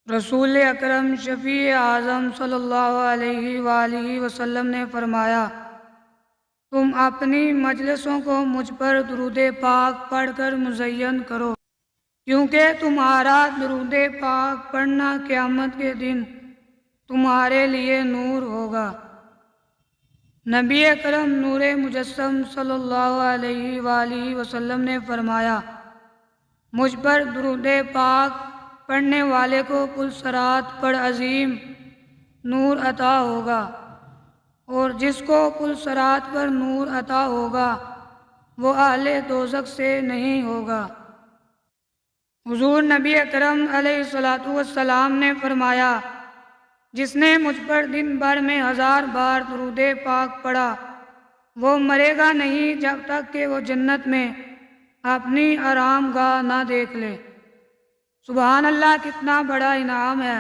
رسول اکرم شفیع اعظم صلی اللہ علیہ وآلہ وسلم نے فرمایا، تم اپنی مجلسوں کو مجھ پر درود پاک پڑھ کر مزین کرو، کیونکہ تمہارا درود پاک پڑھنا قیامت کے دن تمہارے لیے نور ہوگا۔ نبی اکرم نور مجسم صلی اللہ علیہ وآلہ وسلم نے فرمایا، مجھ پر درود پاک پڑھنے والے کو پل صراط پر عظیم نور عطا ہوگا، اور جس کو پل صراط پر نور عطا ہوگا وہ اہل دوزخ سے نہیں ہوگا۔ حضور نبی اکرم علیہ الصلوۃ والسلام نے فرمایا، جس نے مجھ پر دن بھر میں 1000 بار درود پاک پڑھا وہ مرے گا نہیں جب تک کہ وہ جنت میں اپنی آرام گاہ نہ دیکھ لے۔ سبحان اللہ، کتنا بڑا انعام ہے۔